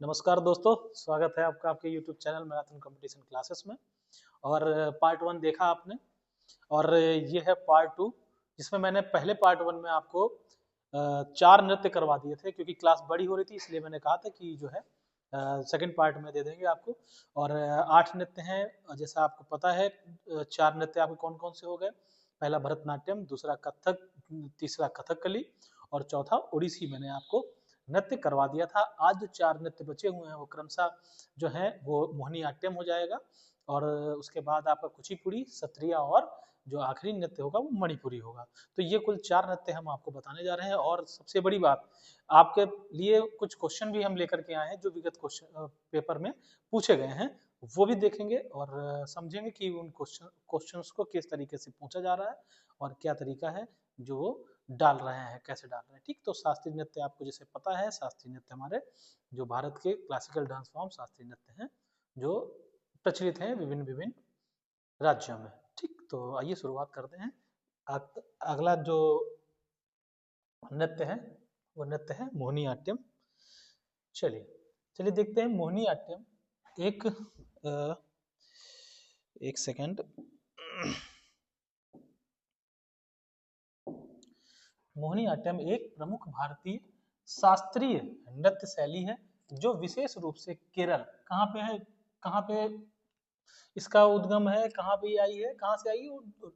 नमस्कार दोस्तों, स्वागत है आपका आपके YouTube channel marathon competition classes में। और पार्ट 1 देखा आपने और ये है पार्ट 2 जिसमें मैंने पहले पार्ट 1 में आपको 4 नृत्य करवा दिए थे क्योंकि क्लास बड़ी हो रही थी, इसलिए मैंने कहा था कि जो है सेकंड पार्ट में दे देंगे आपको। और 8 नृत्य हैं, जैसा आपको पता है। 4 नृत्य आपके कौन कौन से हो गए? पहला भरतनाट्यम, दूसरा कथक, तीसरा कथकली और चौथा ओडिसी मैंने आपको नृत्य करवा दिया था। आज जो 4 नृत्य बचे हुए हैं वो क्रमशः जो है वो मोहिनीअट्टम हो जाएगा और उसके बाद आपका कुचिपुड़ी, सत्रिया और जो आखिरी नृत्य होगा वो मणिपुरी होगा। तो ये कुल 4 नृत्य हम आपको बताने जा रहे हैं। और सबसे बड़ी बात, आपके लिए कुछ क्वेश्चन भी हम लेकर के आए हैं जो विगत क्वेश्चन पेपर में पूछे गए हैं, वो भी देखेंगे और समझेंगे कि उन क्वेश्चंस को किस तरीके से पूछा जा रहा है और क्या तरीका है जो वो डाल रहे हैं, कैसे डाल रहे हैं। ठीक, तो शास्त्रीय नृत्य आपको जैसे पता है, शास्त्रीय नृत्य हमारे जो भारत के क्लासिकल डांस फॉर्म शास्त्रीय नृत्य हैं जो प्रचलित हैं विभिन्न विभिन्न राज्यों में। ठीक, तो आइए शुरुआत करते हैं। अगला जो नृत्य है वो नृत्य है मोहिनीअट्टम। चलिए चलिए देखते हैं मोहिनीअट्टम। एक एक सेकंड। मोहिनीअट्टम एक प्रमुख भारतीय शास्त्रीय नृत्य शैली है जो विशेष रूप से केरल, कहाँ पे है, कहाँ पे इसका उद्गम है, कहाँ पे आई है, कहाँ से आई?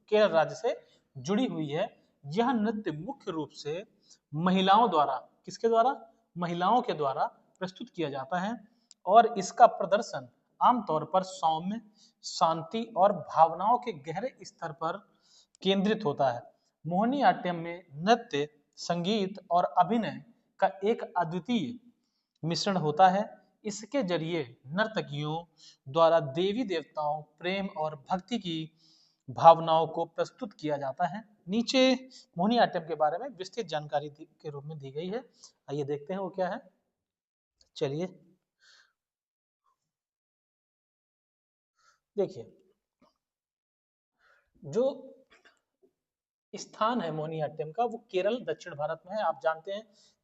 केरल राज्य से जुड़ी हुई है। यह नृत्य मुख्य रूप से महिलाओं द्वारा, किसके द्वारा? महिलाओं के द्वारा प्रस्तुत किया जाता है और इसका प्रदर्शन आमतौर पर सौम्य, शांति और भावनाओं के गहरे स्तर पर केंद्रित होता है। मोहिनीअट्टम में नृत्य, संगीत और अभिनय का एक अद्वितीय मिश्रण होता है। इसके जरिए नर्तकियों द्वारा देवी देवताओं, प्रेम और भक्ति की भावनाओं को प्रस्तुत किया जाता है। नीचे मोहिनीअट्टम के बारे में विस्तृत जानकारी के रूप में दी गई है। आइए देखते हैं वो क्या है। चलिए देखिए, जो स्थान है मोहिनीअट्टम का वो केरल दक्षिण भारत में है। आप जानते हैं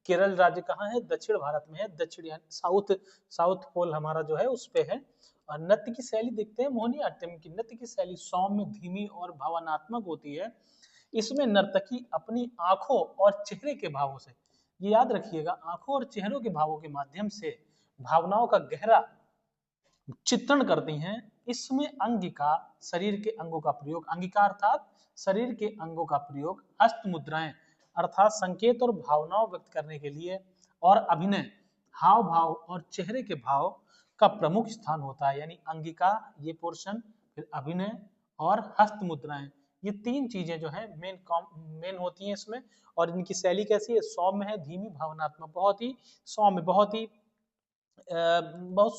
केरल राज्य कहाँ है? दक्षिण भारत में है। दक्षिण यानी साउथ, साउथ पोल हमारा जो है उस पे है। और नृत्य की शैली देखते हैं मोहिनीअट्टम की। नृत्य की शैली सौम्य, धीमी और भावनात्मक होती है। इसमें नर्तकी अपनी आंखों और चेहरे के भावों से, ये याद रखिएगा, आंखों और चेहरों के भावों के माध्यम से भावनाओं का गहरा चित्रण करती हैं। इसमें अंगिका, शरीर के अंगों का प्रयोग, अंगिका अर्थात शरीर के अंगों का प्रयोग, हस्त मुद्राएं अर्थात संकेत और भावनाओं व्यक्त करने के लिए, और अभिनय, हाव भाव और चेहरे के भाव का प्रमुख स्थान होता है। यानी अंगिका ये पोर्शन, फिर अभिनय और हस्त मुद्राएं, ये 3 चीजें जो है मेन होती हैं इसमें। और इनकी शैली कैसी है? सौम्य है, धीमी, भावनात्मक, बहुत ही सौम्य, बहुत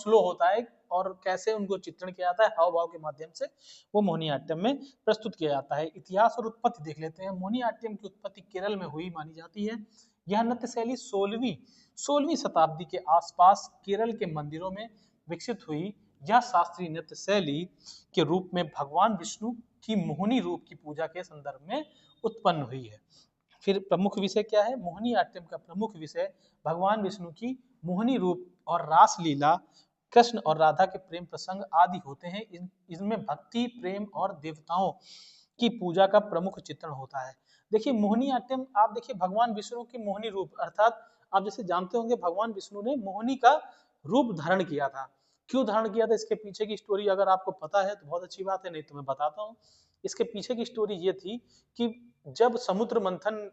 स्लो होता है। और कैसे उनको चित्रण किया जाता है? हाव भाव के माध्यम से वो मोहिनीअट्टम में प्रस्तुत किया जाता है। इतिहास और उत्पत्ति देख लेते हैं। मोहिनीअट्टम की उत्पत्ति केरल में हुई मानी जाती है। यह नृत्य शैली 16वीं शताब्दी के आसपास केरल के मंदिरों में विकसित हुई। यह शास्त्रीय नृत्य शैली के रूप में भगवान विष्णु की मोहिनी रूप की पूजा के संदर्भ में उत्पन्न हुई है। फिर प्रमुख विषय क्या है? मोहिनीअट्टम का प्रमुख विषय भगवान विष्णु की मोहिनी रूप और रास लीला, कृष्ण और राधा के प्रेम प्रसंग आदि होते हैं। इनमें भक्ति, प्रेम और देवताओं की पूजा का प्रमुख चित्रण होता है। देखिए मोहिनीअट्टम, आप देखिए भगवान विष्णु की मोहिनी रूप अर्थात आप जैसे जानते होंगे भगवान विष्णु ने मोहिनी का रूप धारण किया था। क्यों धारण किया था? इसके पीछे की स्टोरी अगर आपको पता है तो बहुत अच्छी बात है, नहीं तो मैं बताता हूँ। इसके पीछे की स्टोरी ये थी कि जब समुद्र मंथन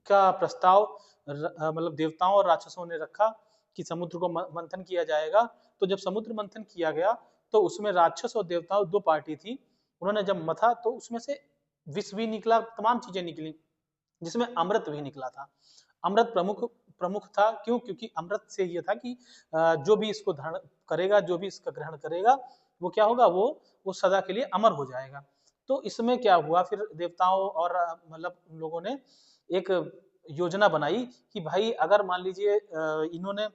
का प्रस्ताव मतलब देवताओं और राक्षसों ने रखा कि समुद्र को मंथन किया जाएगा, तो जब समुद्र मंथन किया गया तो उसमें राक्षस और देवताओं 2 पार्टी थी। उन्होंने जब मथा तो उसमें से विष भी निकला, तमाम चीजें निकली, जिसमें अमृत भी निकला था। अमृत प्रमुख प्रमुख था। क्यों? क्योंकि अमृत से ये था कि जो भी इसको धारण करेगा, जो भी इसका ग्रहण करेगा, वो क्या होगा? वो सदा के लिए अमर हो जाएगा। तो इसमें क्या हुआ, फिर देवताओं और मतलब लोगों ने एक योजना बनाई कि भाई अगर मान लीजिए इन्होंने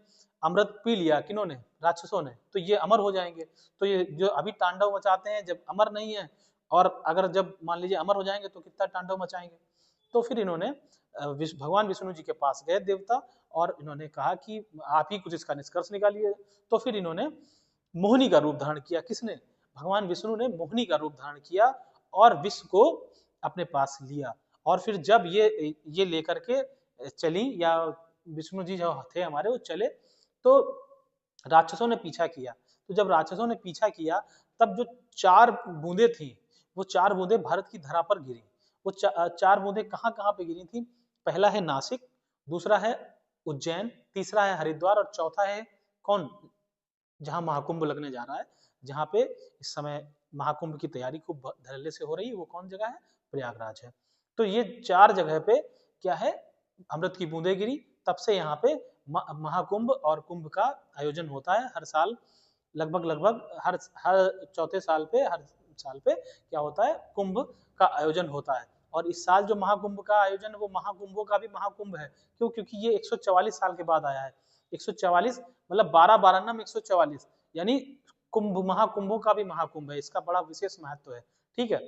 अमृत पी लिया, किन्होंने? राक्षसों ने, तो ये अमर हो जाएंगे। तो ये जो अभी तांडव मचाते हैं जब अमर नहीं है, और अगर जब मान लीजिए अमर हो जाएंगे तो कितना तांडव मचाएंगे। तो फिर इन्होंने भगवान विष्णु जी के पास गए देवता, और इन्होंने कहा कि आप ही कुछ इसका निष्कर्ष निकालिए। तो फिर इन्होंने मोहिनी का रूप धारण किया। किसने? भगवान विष्णु ने मोहिनी का रूप धारण किया और विष को अपने पास लिया। और फिर जब ये लेकर के चली, या विष्णु जी जो थे हमारे वो चले, तो राक्षसों ने पीछा किया। तो जब राक्षसों ने पीछा किया तब जो 4 बूंदे थी, वो 4 बूंदे भारत की धरा पर गिरी। वो 4 बूंदे कहाँ कहाँ पे गिरी थी? पहला है नासिक, दूसरा है उज्जैन, तीसरा है हरिद्वार, और चौथा है कौन? जहां महाकुंभ लगने जा रहा है, जहां पे इस समय महाकुंभ की तैयारी खूब धड़ल्ले से हो रही है, वो कौन जगह है? प्रयागराज है। तो ये 4 जगह पे क्या है? अमृत की बूंदें गिरी। तब से यहाँ पे महाकुंभ और कुंभ का आयोजन होता है हर साल। लगभग हर हर चौथे साल पे, हर साल पे क्या होता है? कुंभ का आयोजन होता है। और इस साल जो महाकुंभ का आयोजन है वो महाकुंभों का भी महाकुंभ है। क्यों? क्योंकि ये 144 साल के बाद आया है। 144 मतलब 12 12 144, यानी कुंभ महाकुंभों का भी महाकुंभ है। इसका बड़ा विशेष महत्व है। ठीक है,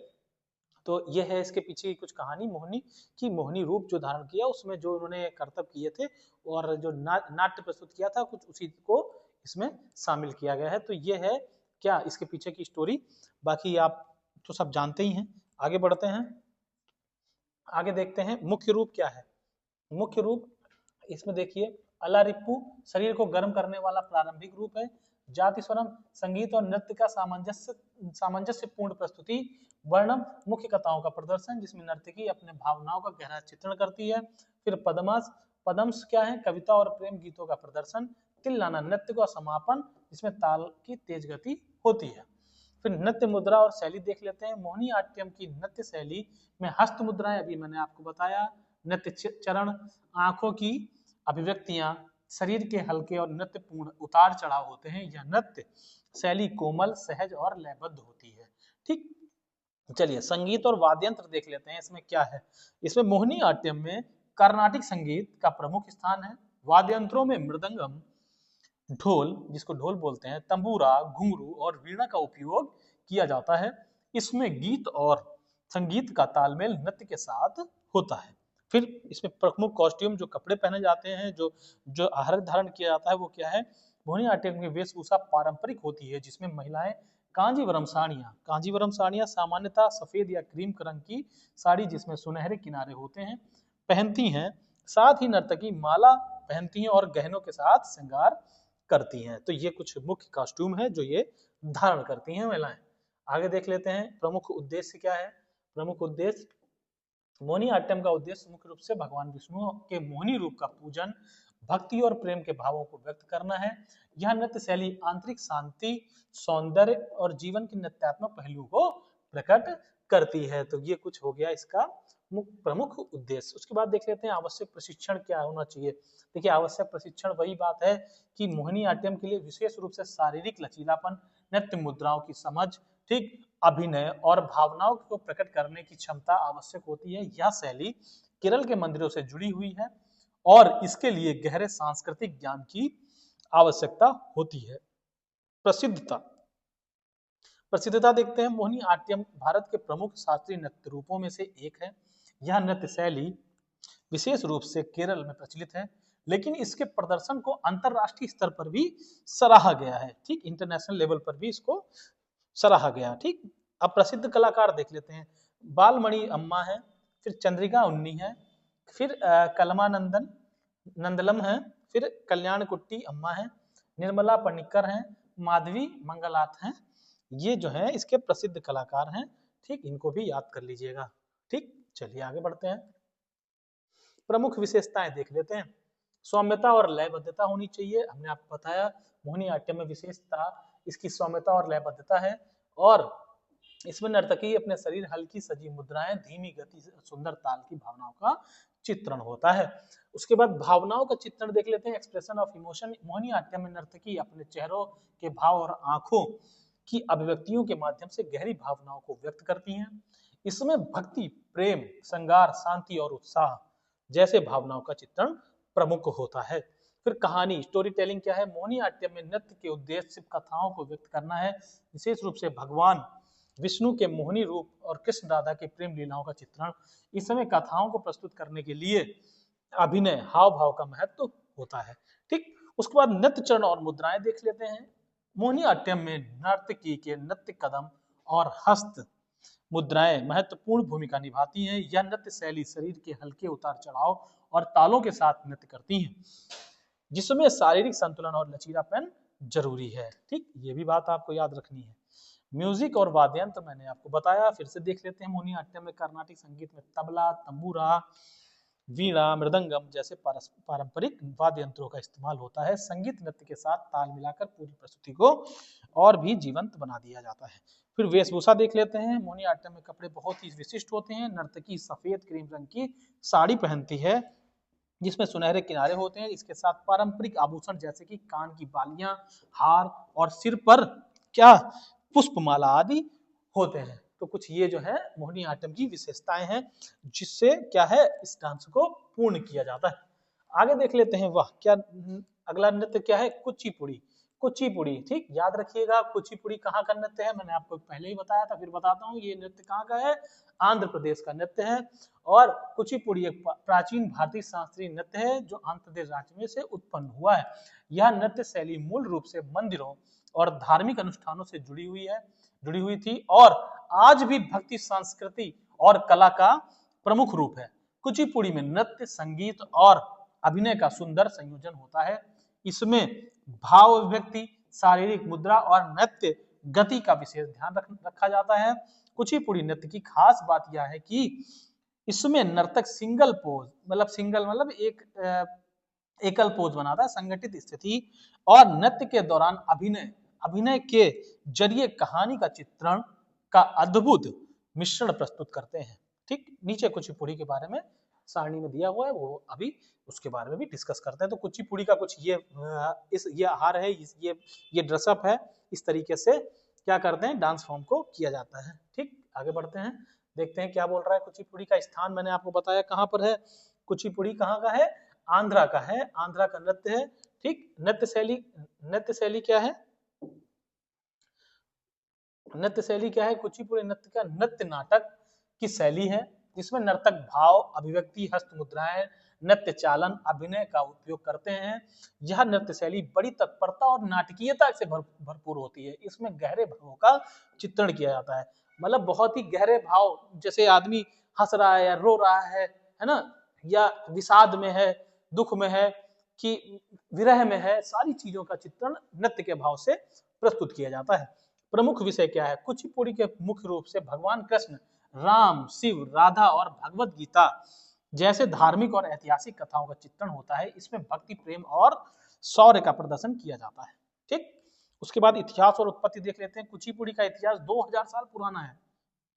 तो ये है इसके पीछे की कुछ कहानी मोहिनी की। मोहिनी रूप जो धारण किया उसमें जो उन्होंने करतब किए थे और जो नाट्य प्रस्तुत किया था, कुछ उसी को इसमें शामिल किया गया है। तो ये है क्या इसके पीछे की स्टोरी। बाकी आप तो सब जानते ही हैं। आगे बढ़ते हैं, आगे देखते हैं मुख्य रूप क्या है। मुख्य रूप इसमें देखिए, अलारिप्पू शरीर को गर्म करने वाला प्रारंभिक रूप है। जाति स्वरम संगीत और नृत्य का सामंजस्यपूर्ण प्रस्तुति। वर्णम मुख्य कथाओं का प्रदर्शन जिसमें नर्तकी अपने भावनाओं का गहरा चित्रण करती है। फिर पदमास, पदम्स क्या है? कविता और प्रेम गीतों का प्रदर्शन। तिल्लाना नृत्य का समापन जिसमें ताल की तेज गति होती है। फिर नृत्य मुद्रा और शैली देख लेते हैं। मोहिनी आट्यम की नृत्य शैली में हस्त मुद्राएं अभी मैंने आपको बताया, नृत्य चरण, आंखों की अभिव्यक्तियां, शरीर के हल्के और नृत्यपूर्ण उतार चढ़ाव होते हैं। यह नृत्य शैली कोमल, सहज और लयबद्ध होती है। ठीक, चलिए संगीत और वाद्यंत्र देख लेते हैं। इसमें क्या है? इसमें मोहिनी आट्यम में कर्नाटिक संगीत का प्रमुख स्थान है। वाद्यंत्रों में मृदंगम, ढोल जिसको ढोल बोलते हैं, तंबूरा, घुंघरू और वीणा का उपयोग किया जाता है। इसमें गीत और संगीत का तालमेल नृत्य के साथ होता है। फिर इसमें प्रमुख कॉस्ट्यूम, जो कपड़े पहने जाते हैं, जो जो आहार धारण किया जाता है, वो क्या है? मोहिनीअट्टम की वेशभूषा पारंपरिक होती है जिसमें महिलाएं कांजीवरम साड़ियां सामान्यतः सफेद या क्रीम रंग की साड़ी जिसमें सुनहरे किनारे होते हैं पहनती हैं। साथ ही नर्तकी माला पहनती हैं और गहनों के साथ श्रृंगार करती हैं। तो ये कुछ मुख्य कॉस्ट्यूम है जो ये धारण करती हैं महिलाएं। आगे देख लेते हैं प्रमुख उद्देश्य क्या है। प्रमुख उद्देश्य, मोहिनीअट्टम का उद्देश्य मुख्य रूप से भगवान विष्णु के मोहिनी रूप का पूजन, भक्ति और प्रेम के भावों को व्यक्त करना है। यह नृत्य शैली आंतरिक शांति, सौंदर्य और जीवन के नृत्यात्मक पहलू को प्रकट करती है। तो ये कुछ हो गया इसका प्रमुख उद्देश्य। उसके बाद देख लेते हैं आवश्यक प्रशिक्षण क्या होना चाहिए। देखिए आवश्यक प्रशिक्षण वही बात है कि मोहिनीअट्टम के लिए विशेष रूप से शारीरिक लचीलापन, नृत्य मुद्राओं की समझ, ठीक, अभिनय और भावनाओं को प्रकट करने की क्षमता आवश्यक होती है। यह शैली केरल के मंदिरों से जुड़ी हुई है और इसके लिए गहरे सांस्कृतिक ज्ञान की आवश्यकता होती है। प्रसिद्धता, प्रसिद्धता देखते हैं। मोहिनीअट्टम भारत के प्रमुख शास्त्रीय नृत्य रूपों में से एक है। यह नृत्य शैली विशेष रूप से केरल में प्रचलित है, लेकिन इसके प्रदर्शन को अंतरराष्ट्रीय स्तर पर भी सराहा गया है। ठीक, इंटरनेशनल लेवल पर भी इसको सराहा गया। ठीक, अब प्रसिद्ध कलाकार देख लेते हैं। बालमणि अम्मा है, फिर चंद्रिका उन्नी है, फिर कलमानंदन नंदलम है, फिर कल्याण कुट्टी अम्मा है, निर्मला पनिक्कर हैं, माधवी मंगलात हैं। ये जो है इसके प्रसिद्ध कलाकार हैं। ठीक, इनको भी याद कर लीजिएगा। ठीक, चलिए आगे बढ़ते हैं। प्रमुख विशेषताएं देख लेते हैं। सौम्यता और लयबद्धता होनी चाहिए। हमने आपको बताया मोहिनीअट्टम में विशेषता इसकी सौम्यता और लयबद्धता है, और इसमें नर्तकी अपने शरीर, हल्की सजी मुद्राएं, धीमी गति से सुंदर ताल की भावनाओं का चित्रण होता है। उसके बाद भावनाओं का चित्रण देख लेते हैं। Expression of emotion. मोहिनीअट्टम में नर्तकी अपने चेहरों के भाव और आंखों की अभिव्यक्तियों के माध्यम से गहरी भावनाओं को व्यक्त करती हैं। इसमें भक्ति, प्रेम, श्रृंगार, शांति और उत्साह जैसे भावनाओं का चित्रण प्रमुख होता है। फिर कहानी, स्टोरी टेलिंग क्या है? मोहिनीअट्टम में नृत्य के उद्देश्य सिर्फ कथाओं को व्यक्त करना है, विशेष रूप से भगवान विष्णु के मोहिनी रूप और कृष्ण राधा के प्रेम लीलाओं का चित्रण। इस समय कथाओं को प्रस्तुत करने के लिए अभिनय हाव भाव का महत्व होता है। ठीक, उसके बाद नृत्य चरण और मुद्राएं देख लेते हैं। मोहिनीअट्टम में नर्तकी के नृत्य कदम और हस्त मुद्राएं महत्वपूर्ण भूमिका निभाती हैं। यह नृत्य शैली शरीर के हल्के उतार चढ़ाव और तालों के साथ नृत्य करती हैं, जिसमें शारीरिक संतुलन और लचीलापन जरूरी है। ठीक, ये भी बात आपको याद रखनी है। म्यूजिक और वाद्य यंत्र मैंने आपको बताया, फिर से देख लेते हैं। मोहिनीअट्टम में कर्नाटिक संगीत में तबला, तंबूरा, वीणा, मृदंगम जैसे पारंपरिक वाद्य यंत्रों का इस्तेमाल होता है। संगीत नृत्य के साथ ताल मिलाकर पूरी प्रस्तुति को और भी जीवंत बना दिया जाता है। फिर वेशभूषा देख लेते हैं। मोहिनीअट्टम में कपड़े बहुत ही विशिष्ट होते हैं। नर्तकी सफेद क्रीम रंग की साड़ी पहनती है, जिसमें सुनहरे किनारे होते हैं। इसके साथ पारंपरिक आभूषण जैसे कि कान की बालियां, हार और सिर पर क्या पुष्पमाला आदि होते हैं। तो कुछ ये जो है मोहिनीअट्टम की विशेषताएं हैं, जिससे क्या है इस डांस को पूर्ण किया जाता है। आगे देख लेते हैं। वाह क्या, अगला नृत्य क्या है? कुचिपुड़ी। कुचिपुड़ी, ठीक, याद रखिएगा कुचिपुड़ी कहाँ का नृत्य है, मैंने आपको पहले ही बताया था, फिर बताता हूँ। ये नृत्य कहाँ का है? आंध्र प्रदेश का नृत्य है। और कुचिपुड़ी एक प्राचीन भारतीय शास्त्रीय नृत्य है जो आंध्र प्रदेश राज्य में से उत्पन्न हुआ है। यह नृत्य शैली मूल रूप से मंदिरों और धार्मिक अनुष्ठानों से जुड़ी हुई थी और आज भी भक्ति, संस्कृति और कला का प्रमुख रूप है। कुचिपुड़ी में नृत्य, संगीत और अभिनय का सुंदर संयोजन होता है। इसमें भाव अभिव्यक्ति, शारीरिक मुद्रा और नृत्य गति का विशेष ध्यान रखा जाता है। कुचिपुड़ी नृत्य की खास बात यह है कि इसमें नर्तक सिंगल पोज मतलब एकल पोज बनाता है, संगठित स्थिति और नृत्य के दौरान अभिनय के जरिए कहानी का चित्रण का अद्भुत मिश्रण प्रस्तुत करते हैं। ठीक, नीचे कुचिपुड़ी के बारे में सारणी में दिया हुआ है, वो अभी उसके बारे में भी डिस्कस करते हैं। तो कुचिपुड़ी का कुछ ये आहार है, ये ड्रेसअप है, इस तरीके से क्या करते हैं डांस फॉर्म को किया जाता है। ठीक, आगे बढ़ते हैं, देखते हैं क्या बोल रहा है। कुचिपुड़ी का स्थान मैंने आपको बताया कहाँ पर है। कुचिपुड़ी कहाँ का है? आंध्रा का है, आंध्रा का नृत्य है। ठीक, नृत्य शैली क्या है? नृत्य शैली क्या है? कुचिपुड़ी नृत्य का नृत्य नाटक की शैली है, जिसमें नर्तक भाव, अभिव्यक्ति, हस्त मुद्राएं, नृत्य चालन, अभिनय का उपयोग करते हैं। यह नृत्य शैली बड़ी तत्परता और नाटकीयता से भरपूर होती है। इसमें गहरे भावों का चित्रण किया जाता है, मतलब बहुत ही गहरे भाव, जैसे आदमी हंस रहा है या रो रहा है ना, या विषाद में है, दुख में है कि विरह में है, सारी चीजों का चित्रण नृत्य के भाव से प्रस्तुत किया जाता है। प्रमुख विषय क्या है? कुचिपुड़ी के मुख्य रूप से भगवान कृष्ण, राम, शिव, राधा और भगवत गीता जैसे धार्मिक और ऐतिहासिक कथाओं का चित्रण होता है। इसमें भक्ति, प्रेम और शौर्य का प्रदर्शन किया जाता है। ठीक, उसके बाद इतिहास और उत्पत्ति देख लेते हैं। कुचिपुड़ी का इतिहास 2000 साल पुराना है।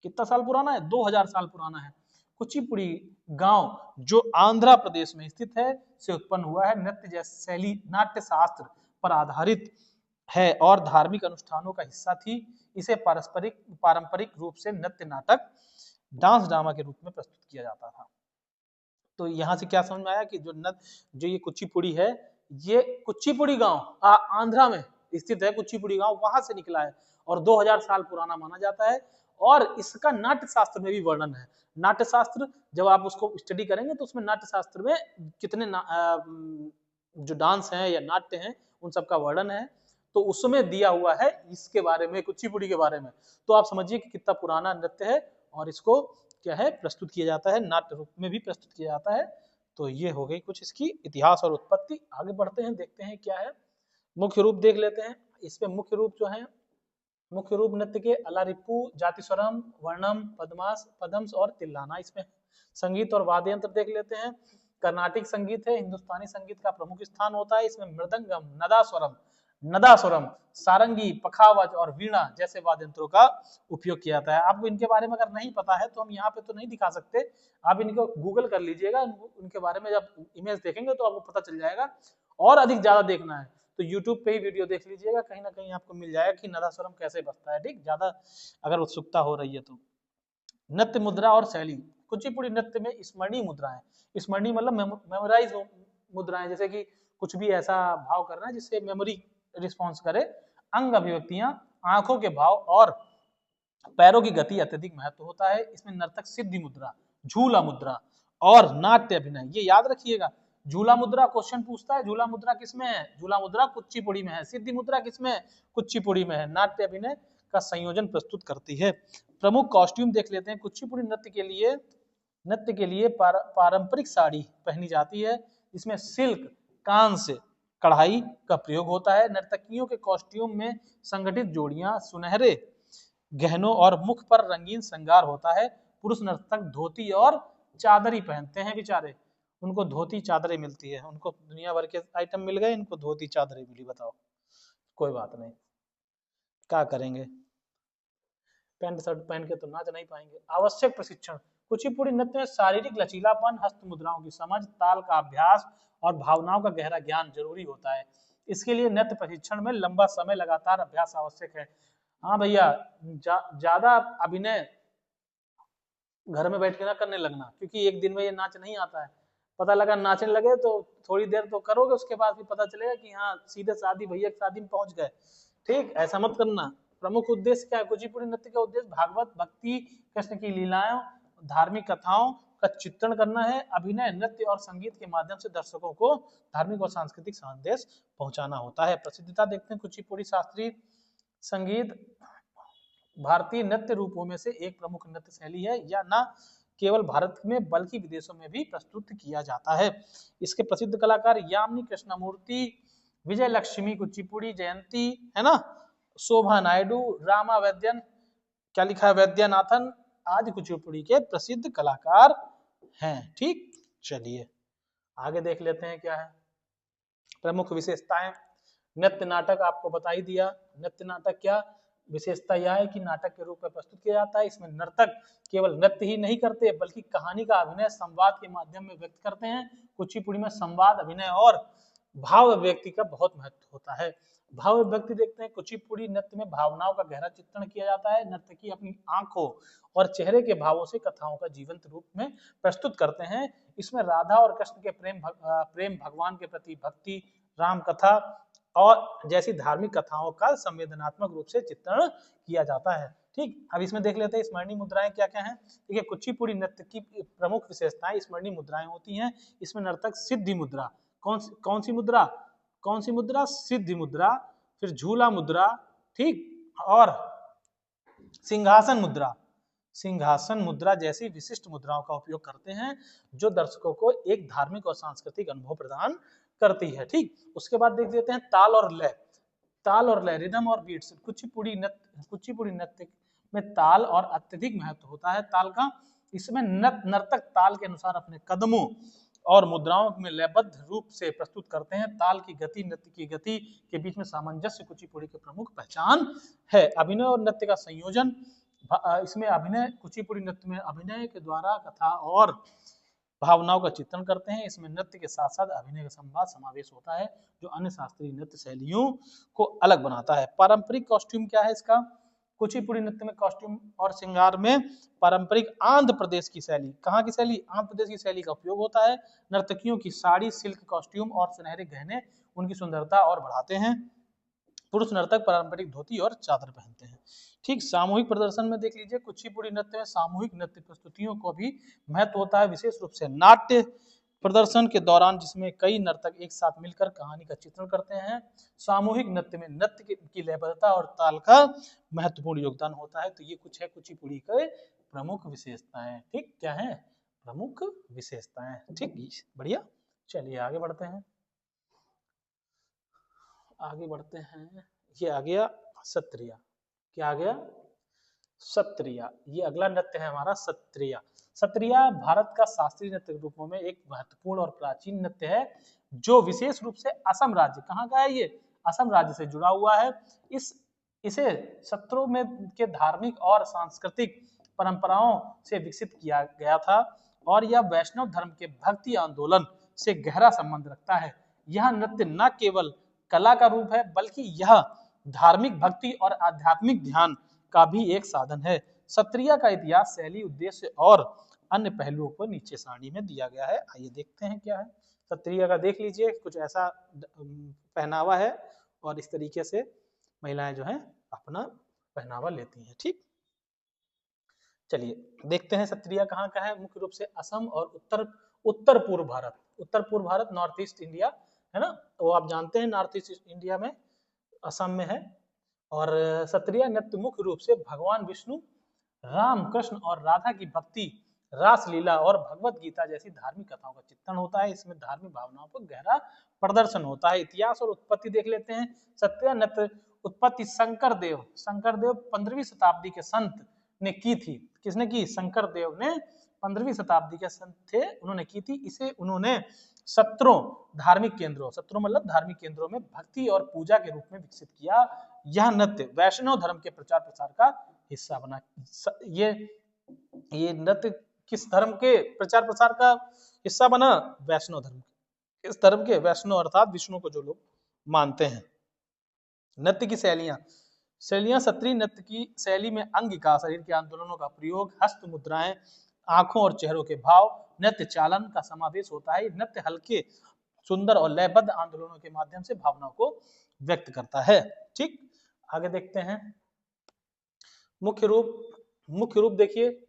कितना साल पुराना है? 2000 साल पुराना है। कुचिपुड़ी गांव जो आंध्र प्रदेश में स्थित है से उत्पन्न हुआ है। नृत्य जैसी शैली नाट्य शास्त्र पर आधारित है और धार्मिक अनुष्ठानों का हिस्सा थी। इसे पारंपरिक रूप से नृत्य नाटक, डांस ड्रामा के रूप में प्रस्तुत किया जाता था। तो यहाँ से क्या समझ में आया कि जो ये कुचिपुड़ी है, ये कुचिपुड़ी गांव आंध्रा में स्थित है। कुचिपुड़ी गांव वहां से निकला है और 2000 साल पुराना माना जाता है। और इसका नाट्य शास्त्र में भी वर्णन है। नाट्य शास्त्र जब आप उसको स्टडी करेंगे तो उसमें नाट्य शास्त्र में कितने जो डांस हैं या नाट्य हैं उन सबका वर्णन है, तो उसमें दिया हुआ है इसके बारे में, कुचिपुड़ी के बारे में। तो आप समझिए कि कितना पुराना नृत्य है और इसको क्या है प्रस्तुत किया जाता है, नाट्य रूप में भी प्रस्तुत किया जाता है। तो ये हो गई कुछ इसकी इतिहास और उत्पत्ति। आगे बढ़ते हैं, देखते हैं क्या है। मुख्य रूप देख लेते हैं। इसमें मुख्य रूप जो है, मुख्य रूप नृत्य के अलारिप्पू, जातिस्वरम, वर्णम, पदम्स और तिल्लाना इसमें। संगीत और वाद्य यंत्र देख लेते हैं। कर्नाटिक संगीत है, हिंदुस्तानी संगीत का प्रमुख स्थान होता है। इसमें मृदंगम, नदास्वरम, सारंगी, पखावज और वीणा जैसे वाद्य यंत्रों का उपयोग किया जाता है। आपको इनके बारे में अगर नहीं पता है तो हम यहाँ पे तो नहीं दिखा सकते, आप इनको गूगल कर लीजिएगा। उनके बारे में जब इमेज देखेंगे तो आपको पता चल जाएगा। और अधिक ज्यादा देखना है तो YouTube पे ही वीडियो देख लीजिएगा, कहीं ना कहीं आपको मिल जाएगा कि नदास्वरम कैसे बजता है। ठीक, ज्यादा अगर उत्सुकता हो रही है तो। नृत्य मुद्रा और शैली। कुचिपुड़ी नृत्य में स्मरणीय मुद्राएं, स्मरणीय मतलब मेमोराइज मुद्राएं, जैसे कि कुछ भी ऐसा भाव करना है जिससे मेमोरी रिस्पॉन्स करे। अंग अभिव्यक्तियां, आंखों के भाव और पैरों की गति अत्यधिक महत्व होता है। इसमें नर्तक सिद्धि मुद्रा, झूला मुद्रा और नाट्य अभिनय, ये याद रखिएगा। झूला मुद्रा क्वेश्चन पूछता है, झूला मुद्रा किसमें है? झूला मुद्रा कुचिपुड़ी में है। सिद्धि मुद्रा किसमें है? कुचिपुड़ी में है। नाट्य अभिनय का संयोजन प्रस्तुत करती है। प्रमुख कॉस्ट्यूम देख लेते हैं। कुचिपुड़ी नृत्य के लिए पारंपरिक साड़ी पहनी जाती है। इसमें सिल्क, कांस्य, कढ़ाई का प्रयोग होता है। नर्तकियों के कॉस्ट्यूम में संगठित जोड़ियां, सुनहरे गहनों और मुख पर रंगीन श्रृंगार होता है। पुरुष नर्तक धोती और चादरी पहनते हैं बेचारे, उनको धोती चादरें मिलती है। उनको दुनिया भर के आइटम मिल गए, इनको धोती चादरें मिली। बताओ, कोई बात नहीं, क्या करेंगे, पैंट शर्ट पहन के तो नाच नहीं पाएंगे। आवश्यक प्रशिक्षण। कुचिपुड़ी नृत्य में शारीरिक लचीलापन, हस्त मुद्राओं की समझ, ताल का अभ्यास और भावनाओं का गहरा ज्ञान जरूरी होता है। इसके लिए नृत्य प्रशिक्षण में लंबा समय लगातार अभ्यास आवश्यक है। हाँ भैया, ज्यादा अभिनय घर में बैठ के ना करने लगना, क्योंकि एक दिन में ये नाच नहीं आता है। पता लगा नाचने लगे तो थोड़ी देर तो करोगे, उसके बाद भी पता चलेगा कि हाँ सीधे शादी, भैया की शादी में पहुंच गए। ठीक, ऐसा मत करना। प्रमुख उद्देश्य क्या है? कुचिपुड़ी नृत्य का उद्देश्य भागवत, भक्ति, कृष्ण की लीलाओं, धार्मिक कथाओं का चित्रण करना है। अभिनय, नृत्य और संगीत के माध्यम से दर्शकों को धार्मिक और सांस्कृतिक संदेश पहुंचाना होता है। प्रसिद्धता देखते हैं। कुचिपुड़ी शास्त्रीय संगीत भारतीय नृत्य रूपों में से एक प्रमुख नृत्य शैली है। या न केवल भारत में बल्कि विदेशों में भी प्रस्तुत किया जाता है। इसके प्रसिद्ध कलाकार यामिनी कृष्णमूर्ति, विजय लक्ष्मी कुचिपुड़ी, जयंती है ना, शोभा नायडू, रामा वैद्यन, क्या लिखा है, वैद्यनाथन आदि कुचिपुड़ी के प्रसिद्ध कलाकार हैं। ठीक, चलिए आगे देख लेते हैं क्या है प्रमुख विशेषताएं। नृत्य नाटक आपको बता ही दिया। नृत्य नाटक क्या विशेषता यह है कि नाटक के रूप में प्रस्तुत किया जाता है। इसमें नर्तक केवल नृत्य ही नहीं करते बल्कि कहानी का अभिनय संवाद के माध्यम में व्यक्त करते हैं। कुचिपुड़ी में संवाद, अभिनय और भाव अभिव्यक्ति का बहुत महत्व होता है। भाव अभिव्यक्ति देखते हैं। कुचिपुड़ी नृत्य में भावनाओं का गहरा चित्रण किया जाता है। नर्तकी अपनी आंखों और चेहरे के भावों से कथाओं का जीवंत रूप में प्रस्तुत करते हैं। इसमें राधा और कृष्ण के प्रेम, भगवान के प्रति भक्ति, राम कथा और जैसी धार्मिक कथाओं का संवेदनात्मक रूप से चित्रण किया जाता है। ठीक, अब इसमें देख लेते हैं स्मरणीय मुद्राएं क्या क्या हैं। ठीक है, कुचिपुड़ी नृत्य की प्रमुख विशेषताएं स्मरणीय मुद्राएं होती हैं। इसमें नर्तक सिद्धि मुद्रा, कौन सी मुद्रा? सिद्धि मुद्रा, फिर झूला मुद्रा, ठीक, और सिंहासन मुद्रा जैसी विशिष्ट मुद्राओं का उपयोग करते हैं, जो दर्शकों को एक धार्मिक और सांस्कृतिक अनुभव प्रदान करती है। ठीक, उसके बाद देख लेते हैं ताल और लय, रिदम और बीट्स। कुचिपुड़ी नृत्य में ताल और अत्यधिक महत्व होता है। ताल का, इसमें नर्तक ताल के अनुसार अपने कदमों और मुद्राओं में लयबद्ध रूप से प्रस्तुत करते हैं। ताल की गति, नृत्य की गति के बीच में सामंजस्य कुचिपुड़ी की प्रमुख पहचान है। अभिनय और नृत्य का संयोजन। इसमें अभिनय, कुचिपुड़ी नृत्य में अभिनय के द्वारा कथा और भावनाओं का चित्रण करते हैं। इसमें नृत्य के साथ साथ अभिनय का संवाद समावेश होता है, जो अन्य शास्त्रीय नृत्य शैलियों को अलग बनाता है। पारंपरिक कॉस्ट्यूम क्या है इसका? कुचिपुड़ी नृत्य में कॉस्ट्यूम और श्रृंगार में पारंपरिक आंध्र प्रदेश की शैली, कहाँ की शैली? आंध्र प्रदेश की शैली का उपयोग होता है। नर्तकियों की साड़ी, सिल्क कॉस्ट्यूम और सुनहरे गहने उनकी सुंदरता और बढ़ाते हैं। पुरुष नर्तक पारंपरिक धोती और चादर पहनते हैं। ठीक, सामूहिक प्रदर्शन में देख लीजिए। कुचिपुड़ी नृत्य में सामूहिक नृत्य प्रस्तुतियों को भी महत्व होता है, विशेष रूप से नाट्य प्रदर्शन के दौरान, जिसमें कई नर्तक एक साथ मिलकर कहानी का चित्रण करते हैं। सामूहिक नृत्य में नृत्य की लयबद्धता और ताल का महत्वपूर्ण योगदान होता है। तो ये कुछ है कुचिपुड़ी के प्रमुख विशेषताएं। ठीक, क्या है? प्रमुख विशेषताएं। ठीक, बढ़िया। चलिए आगे बढ़ते हैं। ये आ गया सत्रिया। क्या आ गया? सत्रिया। ये अगला नृत्य है हमारा सत्रिया। सत्रिया भारत का शास्त्रीय नृत्य के रूपों में एक महत्वपूर्ण और प्राचीन नृत्य है, जो विशेष रूप से असम राज्य, कहाँ का है ये? असम राज्य से जुड़ा हुआ है। इसे सत्रों में के धार्मिक और सांस्कृतिक परंपराओं से विकसित किया गया था और यह वैष्णव धर्म के भक्ति आंदोलन से गहरा संबंध रखता है। यह नृत्य न केवल कला का रूप है बल्कि यह धार्मिक भक्ति और आध्यात्मिक ध्यान का भी एक साधन है। सत्रिया का इतिहास, शैली, उद्देश्य और अन्य पहलुओं को नीचे सारणी में दिया गया है। आइए देखते हैं क्या है सत्रिया का। देख लीजिए, कुछ ऐसा पहनावा है और इस तरीके से महिलाएं जो हैं अपना पहनावा लेती हैं। ठीक। चलिए देखते हैं सत्रिया कहाँ का है। मुख्य रूप से असम और उत्तर पूर्व भारत, उत्तर पूर्व भारत, नॉर्थ ईस्ट इंडिया, है ना, वो आप जानते हैं नॉर्थ ईस्ट इंडिया में असम में है। और सत्रिया नृत्य मुख्य रूप से भगवान विष्णु, राम, कृष्ण और राधा की भक्ति, रास लीला और भगवत गीता जैसी धार्मिक कथाओं का चित्रण होता है। इसमें धार्मिक भावनाओं का गहरा प्रदर्शन होता है। इतिहास और उत्पत्ति देख लेते हैं। सत्रिया नृत्य उत्पत्ति शंकर देव 15वीं शताब्दी के संत ने की थी। किसने की? शंकर देव ने 15वीं शताब्दी के संत थे, उन्होंने की थी। इसे उन्होंने 17 धार्मिक केंद्रों, 17 मतलब धार्मिक केंद्रों में भक्ति और पूजा के रूप में विकसित किया। यह नृत्य वैष्णव धर्म के प्रचार प्रसार का हिस्सा बना। ये नृत्य किस धर्म के प्रचार प्रसार का हिस्सा बना? वैष्णव धर्म के। इस धर्म के वैष्णव अर्थात विष्णु को जो लोग मानते हैं। नृत्य की शैलियां सत्रीय नृत्य की शैली में अंगिका, शरीर के आंदोलनों का प्रयोग, हस्त मुद्राएं, आंखों और चेहरों के भाव, नृत्य चालन का समावेश होता है। नृत्य हल्के, सुंदर और लयबद्ध आंदोलनों के माध्यम से भावनाओं को व्यक्त करता है। ठीक, आगे देखते हैं। मुख्य रूप देखिए,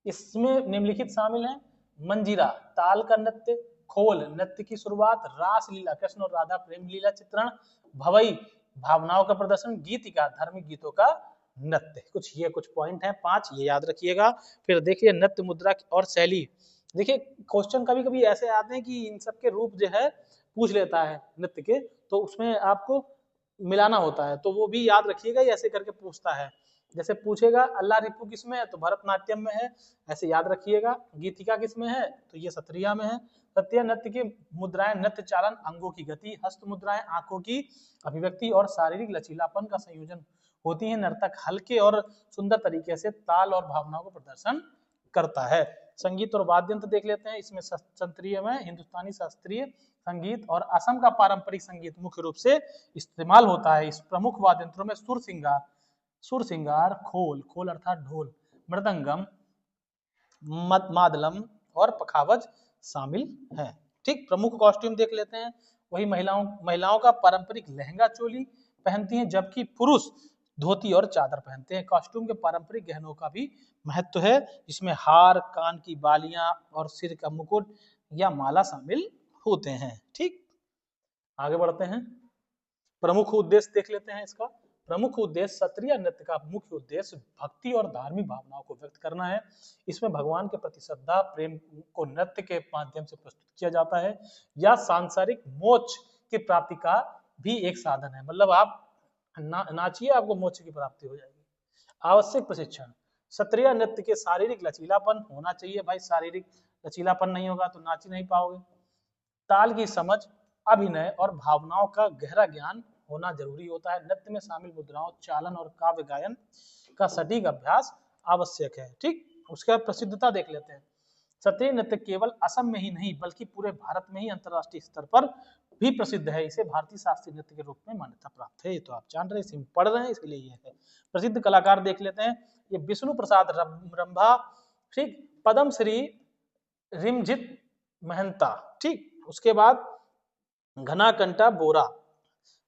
इसमें निम्नलिखित शामिल हैं। मंजीरा ताल का नृत्य, खोल नृत्य की शुरुआत, रास लीला कृष्ण और राधा प्रेम लीला चित्रण, भवई भावनाओं का प्रदर्शन, गीतिका धार्मिक गीतों का नृत्य। कुछ पॉइंट हैं 5, ये याद रखिएगा। फिर देखिए नृत्य मुद्रा और शैली। देखिए क्वेश्चन कभी कभी ऐसे आते हैं कि इन सब के रूप जो है पूछ लेता है नृत्य के, तो उसमें आपको मिलाना होता है, तो वो भी याद रखिएगा। ऐसे करके पूछता है, जैसे पूछेगा अल्लाह रिपु किस में है, तो भरतनाट्यम में है, ऐसे याद रखिएगा। गीतिका किस में है, तो ये सत्रिया में है। सत्रिया नृत्य की मुद्राएं नृत्य चालन, अंगों की गति, हस्त मुद्राएं आंखों की अभिव्यक्ति और शारीरिक लचीलापन का संयोजन होती है। नर्तक हल्के और सुंदर तरीके से ताल और भावनाओं को प्रदर्शन करता है। संगीत और वाद्य यंत्र देख लेते हैं। इसमें शास्त्रीय में हिंदुस्तानी शास्त्रीय संगीत और असम का पारंपरिक संगीत मुख्य रूप से इस्तेमाल होता है। इस प्रमुख वाद्य यंत्रों में सुर सिंगार, खोल अर्थात ढोल, मृदंगम, मादलम और पखावज शामिल हैं। ठीक, प्रमुख कॉस्ट्यूम देख लेते हैं। वही महिलाओं का पारंपरिक लहंगा चोली पहनती हैं, जबकि पुरुष धोती और चादर पहनते हैं। कॉस्ट्यूम के पारंपरिक गहनों का भी महत्व है, जिसमें हार, कान की बालियां और सिर का मुकुट या माला शामिल होते हैं। ठीक, आगे बढ़ते हैं। प्रमुख उद्देश्य देख लेते हैं इसका। प्रमुख उद्देश्य सत्रिया नृत्य का मुख्य उद्देश्य भक्ति और धार्मिक भावनाओं को व्यक्त करना है। इसमें भगवान के प्रति श्रद्धा, प्रेम को नृत्य के माध्यम से प्रस्तुत किया जाता है, या सांसारिक मोक्ष की प्राप्ति का भी एक साधन है। मतलब आप नाचिए, आपको मोक्ष की प्राप्ति हो जाएगी। आवश्यक प्रशिक्षण, सत्रिया नृत्य के शारीरिक लचीलापन होना चाहिए भाई। शारीरिक लचीलापन नहीं होगा तो नाच नहीं पाओगे। ताल की समझ, अभिनय और भावनाओं का गहरा ज्ञान होना जरूरी होता है। नृत्य में शामिल मुद्राओं, चालन और काव्य गायन का सटीक अभ्यास आवश्यक है। ठीक, उसके बाद प्रसिद्धता देख लेते हैं। सत्रिय नृत्य केवल असम में ही नहीं बल्कि पूरे भारत में ही अंतरराष्ट्रीय स्तर पर भी प्रसिद्ध है। इसे भारतीय शास्त्रीय नृत्य के रूप में मान्यता प्राप्त है। ये तो आप जान रहे हैं, पढ़ रहे हैं, इसलिए ये है। प्रसिद्ध कलाकार देख लेते हैं। ये विष्णु प्रसाद रंभा, ठीक, पद्मश्री रिमझित महंता, ठीक, उसके बाद घनाकंटा बोरा,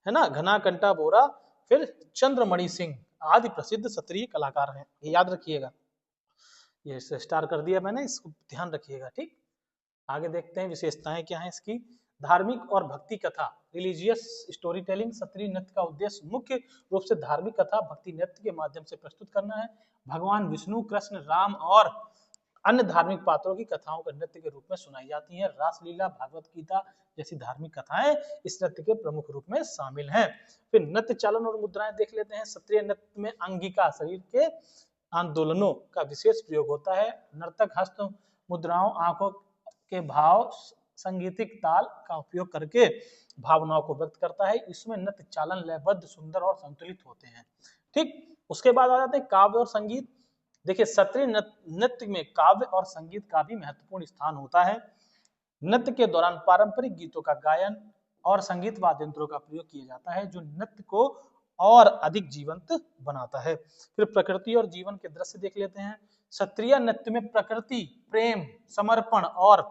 है ना, घनाकंटा बोरा, फिर चंद्रमणि सिंह आदि प्रसिद्ध सत्रीय कलाकार हैं। ये याद रखिएगा, ये स्टार कर दिया मैंने, इसको ध्यान रखिएगा। ठीक, आगे देखते हैं विशेषताएं क्या हैं इसकी। धार्मिक और भक्ति कथा, रिलीजियस स्टोरी टेलिंग। सत्रीय नृत्य का उद्देश्य मुख्य रूप से धार्मिक कथा, भक्ति नृत्य के माध्यम से प्रस्तुत करना है। भगवान विष्णु, कृष्ण, राम और अन्य धार्मिक पात्रों की कथाओं का नृत्य के रूप में सुनाई जाती हैं। रासलीला, भागवत गीता जैसी धार्मिक कथाएं इस नृत्य के प्रमुख रूप में शामिल हैं। फिर नृत्य चालन और मुद्राएं देख लेते हैं। सत्रीय नृत्य में अंगिका, शरीर के आंदोलनों का विशेष प्रयोग होता है। नर्तक हस्त मुद्राओं, आंखों के भाव, संगीतिक ताल का उपयोग करके भावनाओं को व्यक्त करता है। इसमें नृत्य चालन लयबद्ध, सुंदर और संतुलित होते हैं। ठीक, उसके बाद आ जाते हैं काव्य और संगीत। देखिए सत्रीय नृत्य में काव्य और संगीत का भी महत्वपूर्ण स्थान होता है। नृत्य के दौरान पारंपरिक गीतों का गायन और संगीत वाद्य यंत्रों का प्रयोग किया जाता है, जो नृत्य को और अधिक जीवंत बनाता है। फिर प्रकृति और जीवन के दृश्य देख लेते हैं। सत्रीय नृत्य में प्रकृति, प्रेम, समर्पण और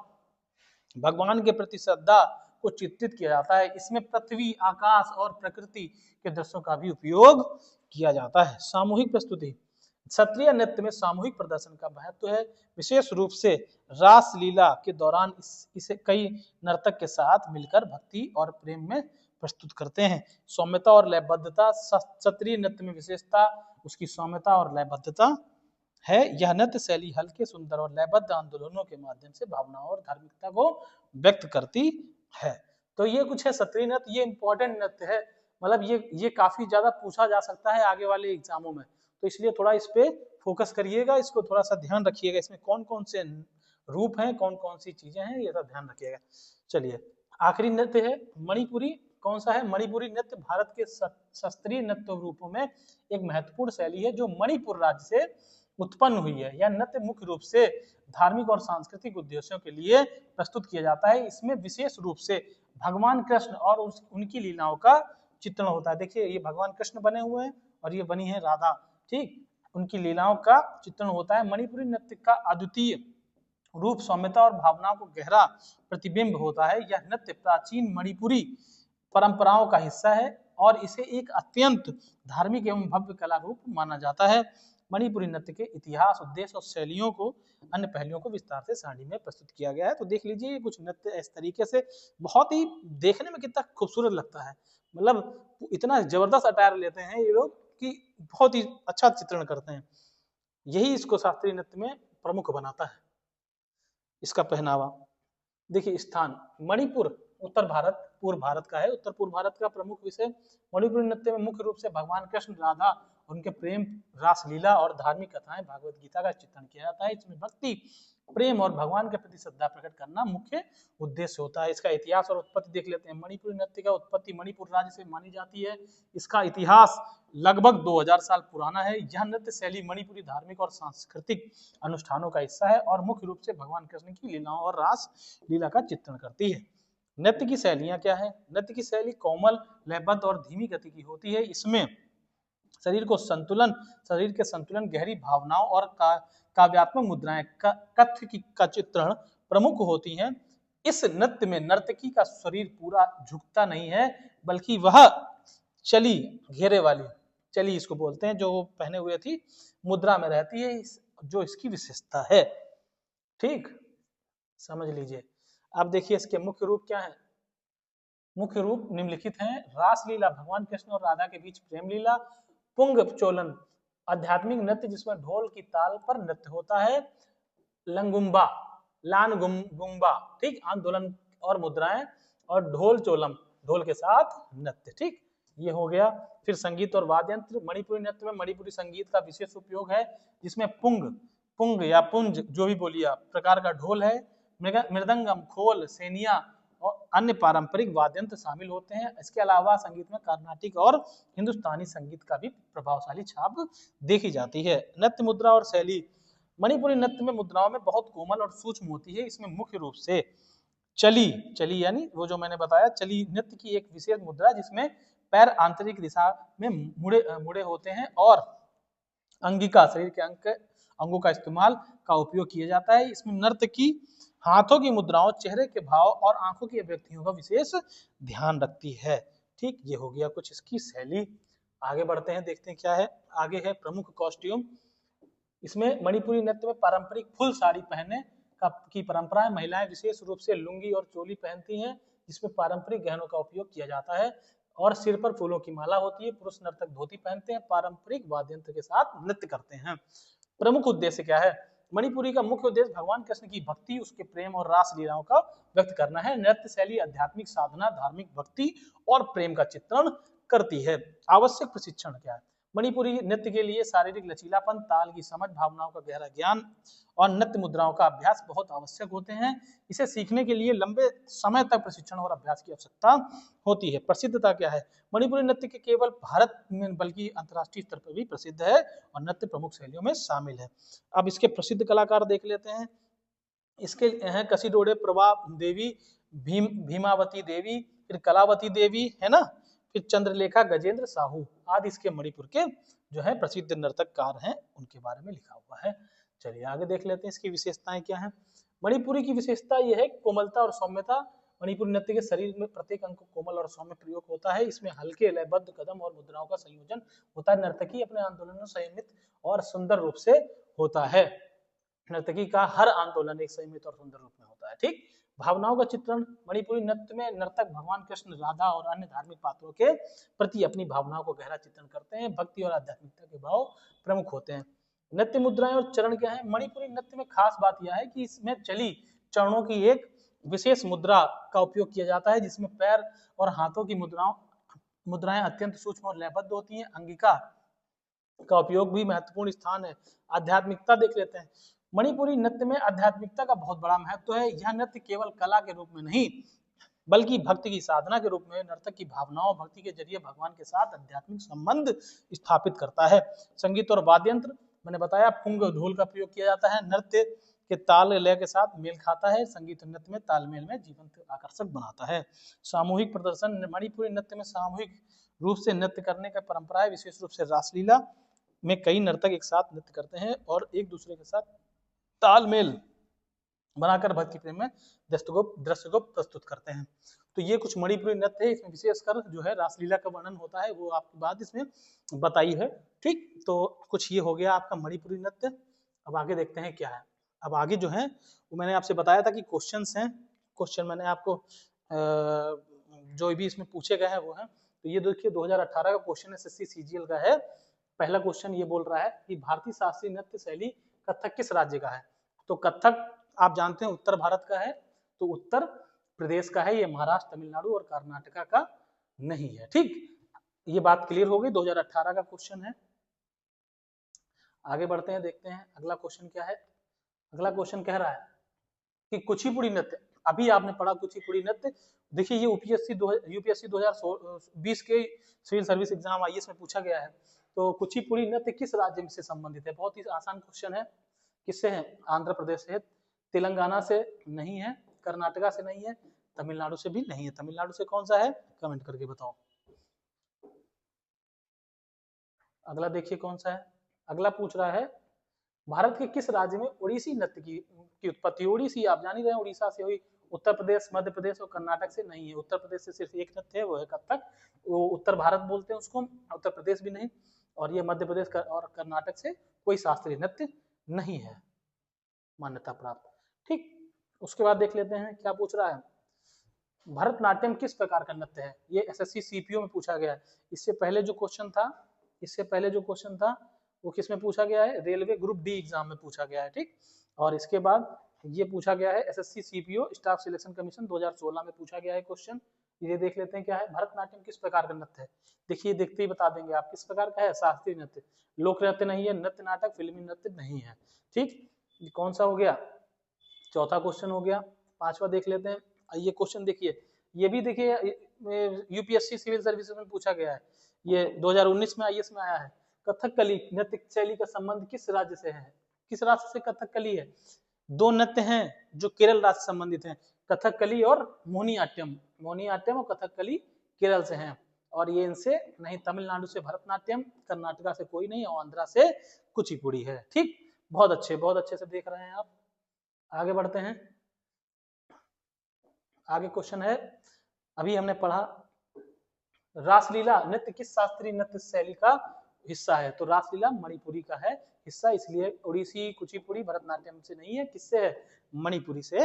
भगवान के प्रति श्रद्धा को चित्रित किया जाता है। इसमें पृथ्वी, आकाश और प्रकृति के दृश्यों का भी उपयोग किया जाता है। सामूहिक प्रस्तुति, क्षत्रिय नृत्य में सामूहिक प्रदर्शन का महत्व है। विशेष रूप से रास लीला के दौरान इसे कई नर्तक के साथ मिलकर भक्ति और प्रेम में प्रस्तुत करते हैं। सौम्यता और लयबद्धता, क्षत्रिय नृत्य में विशेषता उसकी सौम्यता और लयबद्धता है। यह नृत्य शैली हल्के, सुंदर और लयबद्ध आंदोलनों के माध्यम से भावनाओं और धार्मिकता को व्यक्त करती है। तो ये कुछ है क्षत्रिय नृत्य, ये इंपॉर्टेंट नृत्य है, मतलब ये काफी ज्यादा पूछा जा सकता है आगे वाले एग्जामों में, तो इसलिए थोड़ा इस पे फोकस करिएगा, इसको थोड़ा सा ध्यान रखिएगा, इसमें कौन कौन से रूप हैं, कौन कौन सी चीजें हैं, ये सब ध्यान रखिएगा। चलिए आखिरी नृत्य है मणिपुरी। कौन सा है? मणिपुरी नृत्य भारत के शास्त्रीय नृत्य रूपों में एक महत्वपूर्ण शैली है जो मणिपुर राज्य से उत्पन्न हुई है। यह नृत्य मुख्य रूप से धार्मिक और सांस्कृतिक उद्देश्यों के लिए प्रस्तुत किया जाता है। इसमें विशेष रूप से भगवान कृष्ण और उनकी लीलाओं का चित्रण होता है। देखिए ये भगवान कृष्ण बने हुए हैं और ये बनी है राधा, ठीक, उनकी लीलाओं का चित्रण होता है। मणिपुरी नृत्य का अद्वितीय रूप सौम्यता और भावनाओं को गहरा प्रतिबिंब होता है। यह नृत्य प्राचीन मणिपुरी परंपराओं का हिस्सा है और इसे एक अत्यंत धार्मिक एवं भव्य कला रूप माना जाता है। मणिपुरी नृत्य के इतिहास, उद्देश्य और शैलियों को, अन्य पहलुओं को विस्तार से सारणी में प्रस्तुत किया गया है। तो देख लीजिए कुछ नृत्य इस तरीके से, बहुत ही देखने में कितना खूबसूरत लगता है, मतलब इतना जबरदस्त अटायर लेते हैं ये लोग कि बहुत ही अच्छा चित्रण करते हैं। यही इसको शास्त्रीय नृत्य में प्रमुख बनाता है, इसका पहनावा। देखिए स्थान, मणिपुर उत्तर भारत, पूर्व भारत का है। उत्तर पूर्व भारत का प्रमुख विषय मणिपुरी नृत्य में मुख्य रूप से भगवान कृष्ण, राधा, उनके प्रेम, रासलीला और धार्मिक कथाएं, भागवत गीता का चित्रण किया जाता है। इसमें भक्ति, प्रेम और भगवान के प्रति श्रद्धा प्रकट करना मुख्य उद्देश्य होता है। इसका इतिहास और उत्पत्ति देख लेते हैं। मणिपुरी नृत्य का उत्पत्ति मणिपुर राज्य से मानी जाती है। इसका इतिहास लगभग 2000 साल पुराना है। यह नृत्य शैली मणिपुरी धार्मिक और सांस्कृतिक अनुष्ठानों का हिस्सा है और मुख्य रूप से भगवान कृष्ण की लीलाओं और रास लीला का चित्रण करती है। नृत्य की शैलियां क्या है? नृत्य की शैली कोमल, लयबद्ध और धीमी गति की होती है। इसमें शरीर के संतुलन, गहरी भावनाओं और काव्यात्मक मुद्राएं, कथ्य का चित्रण प्रमुख होती हैं। इस नृत्य में नर्तकी का शरीर पूरा झुकता नहीं है, बल्कि वह चली, घेरे वाली चली इसको बोलते हैं, जो पहने हुए थी मुद्रा में रहती है, जो इसकी विशेषता है। ठीक, समझ लीजिए। अब देखिए इसके मुख्य रूप क्या है। मुख्य रूप निम्नलिखित हैं। रासलीला, भगवान कृष्ण और राधा के बीच प्रेम लीला। पुंग चोलन, आध्यात्मिक नृत्य जिसमें ढोल की ताल पर नृत्य होता है। लंगुम्बा, लानगुम्बा, ठीक, आंदोलन और मुद्राएं। और ढोल चोलम, ढोल के साथ नृत्य, ठीक, ये हो गया। फिर संगीत और वाद्य यंत्र। मणिपुरी नृत्य में मणिपुरी संगीत का विशेष उपयोग है, जिसमें पुंग या पुंज, जो भी बोलिए आप, प्रकार का ढोल है, मृदंगम, खोल, सेनिया और अन्य पारंपरिक वाद्य यंत्र शामिल होते हैं। इसके अलावा संगीत में कर्नाटिक और हिंदुस्तानी संगीत का भी प्रभावशाली छाप देखी जाती है। नृत्य मुद्रा और शैली। मणिपुरी नृत्य में मुद्राओं में बहुत कोमल और सूक्ष्म होती है। इसमें मुख्य रूप से चली यानी वो जो मैंने बताया, चली नृत्य की एक विशेष मुद्रा, जिसमें पैर आंतरिक दिशा में मुड़े होते हैं और अंगिका, शरीर के अंगों का इस्तेमाल का उपयोग किया जाता है। इसमें नृत्य की हाथों की मुद्राओं, चेहरे के भाव और आंखों की अभिव्यक्तियों का विशेष ध्यान रखती है। ठीक, ये हो गया कुछ इसकी शैली। आगे बढ़ते हैं, देखते हैं क्या है। आगे है प्रमुख कॉस्ट्यूम। इसमें मणिपुरी नृत्य में पारंपरिक फुल साड़ी पहनने की परंपरा है। महिलाएं विशेष रूप से लुंगी और चोली पहनती हैं, जिसमें पारंपरिक गहनों का उपयोग किया जाता है और सिर पर फूलों की माला होती है। पुरुष नर्तक धोती पहनते हैं, पारंपरिक वाद्य यंत्र के साथ नृत्य करते हैं। प्रमुख उद्देश्य क्या है? मणिपुरी का मुख्य उद्देश्य भगवान कृष्ण की भक्ति, उसके प्रेम और रास लीलाओं का व्यक्त करना है। नृत्य शैली आध्यात्मिक साधना, धार्मिक भक्ति और प्रेम का चित्रण करती है। आवश्यक प्रशिक्षण क्या है? मणिपुरी नृत्य के लिए शारीरिक लचीलापन, ताल की समझ, भावनाओं का गहरा ज्ञान और नृत्य मुद्राओं का अभ्यास बहुत आवश्यक होते हैं। इसे सीखने के लिए लंबे समय तक प्रशिक्षण और अभ्यास की आवश्यकता होती है। प्रसिद्धता क्या है? मणिपुरी नृत्य के केवल भारत में बल्कि अंतर्राष्ट्रीय स्तर पर भी प्रसिद्ध है और नृत्य प्रमुख शैलियों में शामिल है। अब इसके प्रसिद्ध कलाकार देख लेते हैं। इसके हैं कसिडोडे प्रभा देवी, भीमावती देवी, फिर कलावती देवी, है ना, फिर चंद्रलेखा, गजेंद्र साहू आदि इसके मणिपुर के जो है प्रसिद्ध नर्तककार हैं, उनके बारे में लिखा हुआ है। चलिए आगे देख लेते हैं इसकी विशेषताएं क्या हैं। मणिपुरी की विशेषता यह है कोमलता और सौम्यता। मणिपुरी नृत्य के शरीर में प्रत्येक अंग को कोमल और सौम्य प्रयोग होता है। इसमें हल्के लयबद्ध कदम और मुद्राओं का संयोजन होता है। नर्तकी अपने आंदोलन संयमित और सुंदर रूप से होता है। नर्तकी का हर आंदोलन एक संयमित और सुंदर रूप में होता है। ठीक, भावनाओं का चित्रण। मणिपुरी नृत्य में नर्तक भगवान कृष्ण, राधा और अन्य धार्मिक पात्रों के प्रति अपनी भावनाओं को गहरा चित्रण करते हैं। भक्ति और आध्यात्मिकता के भाव प्रमुख होते हैं। नृत्य मुद्राएं और चरण क्या है? मणिपुरी नृत्य में खास बात यह है कि इसमें चली चरणों की एक विशेष मुद्रा का उपयोग किया जाता है, जिसमें पैर और हाथों की मुद्राएं अत्यंत सूक्ष्म और लयबद्ध होती हैं। अंगिका का उपयोग भी महत्वपूर्ण स्थान है। आध्यात्मिकता देख लेते हैं। मणिपुरी नृत्य में आध्यात्मिकता का बहुत बड़ा महत्व है। यह नृत्य केवल कला के रूप में नहीं बल्कि भक्ति की साधना के रूप में नर्तक की भावनाओं भक्ति के जरिए भगवान के साथ आध्यात्मिक संबंध स्थापित करता है। संगीत और वाद्य यंत्र, मैंने बताया पुंग ढोल का प्रयोग किया जाता है। नृत्य के ताल लय के साथ मेल खाता है। संगीत नृत्य में तालमेल में जीवंत आकर्षक बनाता है। सामूहिक प्रदर्शन। मणिपुरी नृत्य में सामूहिक रूप से नृत्य करने का परंपरा है। विशेष रूप से रासलीला में कई नर्तक एक साथ नृत्य करते हैं और एक दूसरे के साथ तालमेल बनाकर भक्ति प्रेम में दृश्य को प्रस्तुत करते हैं। तो ये कुछ मणिपुरी नृत्य है। इसमें विशेषकर जो है रासलीला का वर्णन होता है, वो आपकी बात इसमें बताई है। ठीक, तो कुछ ये हो गया आपका मणिपुरी नृत्य। अब आगे देखते हैं क्या है। अब आगे जो है वो मैंने आपसे बताया था कि क्वेश्चंस हैं। क्वेश्चन मैंने आपको जो भी इसमें पूछे गए हैं वो है। तो ये देखिए 2018 का क्वेश्चन एसएससी सीजीएल का है। पहला क्वेश्चन ये बोल रहा है कि भारतीय शास्त्रीय नृत्य शैली कथक किस राज्य का है? तो कथक आप जानते हैं उत्तर भारत का है, तो उत्तर प्रदेश का है। ये महाराष्ट्र, तमिलनाडु और कर्नाटका का नहीं है। ठीक, ये बात क्लियर हो गई। 2018 का क्वेश्चन है। आगे बढ़ते हैं, देखते हैं अगला क्वेश्चन क्या है। अगला क्वेश्चन कह रहा है कि कुचिपुड़ी नृत्य, अभी आपने पढ़ा कुचिपुड़ी नृत्य। देखिए ये यूपीएससी 2020 के सिविल सर्विस एग्जाम आईएएस में पूछा गया है। तो कुचिपुड़ी नृत्य किस राज्य से संबंधित है? बहुत ही आसान क्वेश्चन है। किससे है? आंध्र प्रदेश से, तेलंगाना से नहीं है, कर्नाटका से नहीं है, तमिलनाडु से भी नहीं है। तमिलनाडु से कौन सा है? कमेंट करके बताओ। अगला देखिए कौन सा है। अगला पूछ रहा है भारत के किस राज्य में ओडिसी नृत्य की उत्पत्ति? ओडिसी आप जान ही रहे हैं, उड़ीसा से हुई। उत्तर प्रदेश, मध्य प्रदेश और कर्नाटक से नहीं है। उत्तर प्रदेश से सिर्फ एक नृत्य है, वो है कथक। वो उत्तर भारत बोलते हैं उसको, उत्तर प्रदेश भी नहीं। और ये मध्य प्रदेश और कर्नाटक से कोई शास्त्रीय नृत्य नहीं है मान्यता प्राप्त। ठीक, उसके बाद देख लेते हैं क्या पूछ रहा है। भरतनाट्यम किस प्रकार का नृत्य है? ये एसएससी सीपीओ में पूछा गया है। इससे पहले जो क्वेश्चन था वो किस में पूछा गया है? रेलवे ग्रुप डी एग्जाम में पूछा गया है। ठीक, और इसके बाद ये पूछा गया है SSC CPO staff selection commission 2016 में पूछा गया है क्वेश्चन। ये देख लेते हैं क्या है। भरतनाट्यम किस प्रकार का नृत्य है? देखिए देखते ही बता देंगे आप किस प्रकार का है। शास्त्रीय नृत्य, लोक नृत्य नहीं है, नृत्य नाटक, फिल्मी नृत्य नहीं है। ठीक, ये कौन सा हो गया? चौथा क्वेश्चन हो गया। पांचवा देख लेते हैं। ये क्वेश्चन देखिए, ये भी देखिए यूपीएससी सिविल सर्विसेज में पूछा गया है। ये 2019 में आईएएस में आया है। कथकली नृत्य शैली का संबंध किस राज्य से है? किस राज्य से कथकली है? दो नृत्य हैं जो केरल राज्य से संबंधित हैं, कथकली और मोहिनीअट्टम। मोहिनीअट्टम और कथकली केरल से हैं। और ये इनसे नहीं, तमिलनाडु से भरतनाट्यम, कर्नाटका से कोई नहीं, और आंध्रा से कुचिपुड़ी है। ठीक, बहुत अच्छे से देख रहे हैं आप। आगे बढ़ते हैं। आगे क्वेश्चन है, अभी हमने पढ़ा रासलीला नृत्य किस शास्त्रीय नृत्य शैली का हिस्सा है? तो रासलीला मणिपुरी का है हिस्सा, इसलिए ओडिसी, कुचिपुड़ी, भरतनाट्यम से नहीं है। किससे है? मणिपुरी से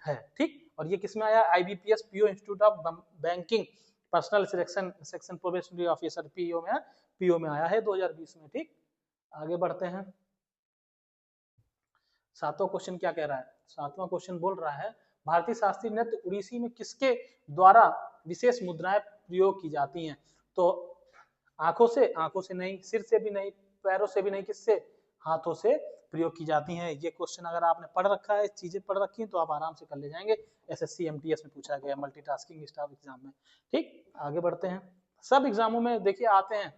है। ठीक, और ये किसमें आया? IBPS PO institute of banking personal selection section probationary officer PO में आया है 2020 में। ठीक, आगे बढ़ते हैं। सातवां क्वेश्चन क्या कह रहा है? सातवां क्वेश्चन बोल रहा है भारतीय शास्त्रीय नृत्य उड़ीसी में किसके द्वारा विशेष मुद्राएं प्रयोग की जाती हैं? तो आंखों से नहीं, सिर से भी नहीं, पैरों से भी नहीं, किससे? हाथों से प्रयोग की जाती हैं। ये क्वेश्चन अगर आपने पढ़ रखा है, चीजें पढ़ रखी हैं, तो आप आराम से कर ले जाएंगे। एसएससी एमटीएस में पूछा गया, मल्टीटास्किंग स्टाफ एग्जाम में। ठीक, आगे बढ़ते हैं। सब एग्जामों में देखिए आते हैं,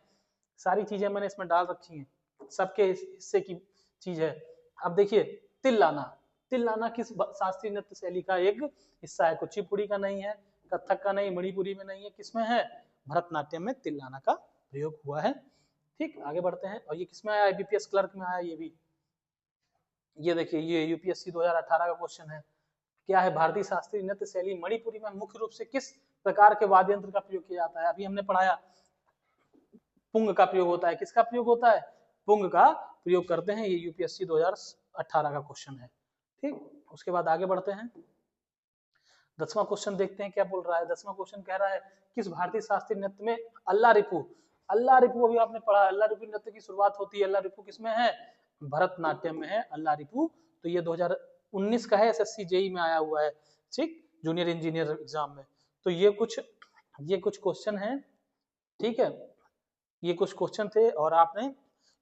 सारी चीजें मैंने इसमें डाल रखी हैं, सबके हिस्से की चीज है। अब देखिए तिल्लाना किस शास्त्रीय नृत्य शैली का एक हिस्सा है? कुचिपुड़ी का नहीं है, कथक का नहीं, मणिपुरी में नहीं है, किसमें है? भरतनाट्यम में तिल्लाना का प्रयोग हुआ है। ठीक, आगे बढ़ते हैं। और ये किसमें आया? आईबीपीएस क्लर्क में आया। ये भी ये देखिए, ये यूपीएससी 2018 का क्वेश्चन है। क्या है भारतीय शास्त्रीय नृत्य शैली मणिपुरी में मुख्य रूप से किस प्रकार के वाद्य यंत्र का प्रयोग किया जाता है? अभी हमने पढ़ाया पुंग का प्रयोग होता है। किसका प्रयोग होता है? पुंग का प्रयोग करते हैं। ये यूपीएससी 2018 का क्वेश्चन है। ठीक, उसके बाद आगे बढ़ते हैं। 10वां क्वेश्चन देखते हैं क्या बोल रहा है। 10वां क्वेश्चन कह रहा है किस भारतीय शास्त्रीय नृत्य में अल्लाह रिपू, अल्लाह रिपू अभी आपने पढ़ा, अल्लाह रिपू नृत्य की शुरुआत होती है। अल्लाह रिपू किसमें है? भरतनाट्यम में है अल्लाह रिपू। तो ये 2019 का है, एसएससी जेई में आया हुआ है, ठीक, जूनियर इंजीनियर एग्जाम में। तो ये कुछ क्वेश्चन है, ठीक है, ये कुछ क्वेश्चन थे और आपने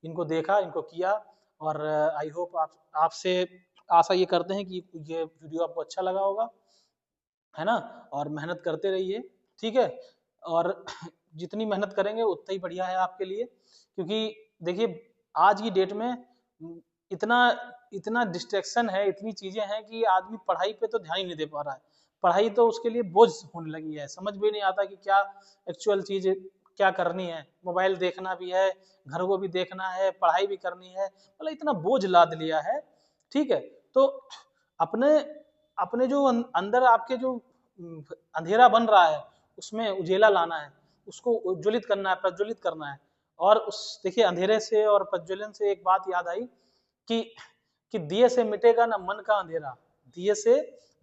इनको देखा, इनको किया, और आई होप आपसे आशा ये करते हैं कि ये वीडियो आपको अच्छा लगा होगा, है ना। और मेहनत करते रहिए, ठीक है। और जितनी मेहनत करेंगे उतना ही बढ़िया है आपके लिए, क्योंकि देखिए आज की डेट में इतना इतना डिस्ट्रैक्शन है, इतनी चीजें हैं कि आदमी पढ़ाई पे तो ध्यान ही नहीं दे पा रहा है। पढ़ाई तो उसके लिए बोझ होने लगी है, समझ भी नहीं आता कि क्या एक्चुअल चीज क्या करनी है। मोबाइल देखना भी है, घर को भी देखना है, पढ़ाई भी करनी है, मतलब इतना बोझ लाद लिया है, ठीक है। तो अपने अपने जो अंदर आपके जो अंधेरा बन रहा है उसमें उजेला लाना है, उसको उज्ज्वलित करना है, प्रज्वलित करना है। और उस देखिए अंधेरे से और प्रज्वलन से एक बात याद आई कि दिए से मिटेगा ना मन का अंधेरा, दिए से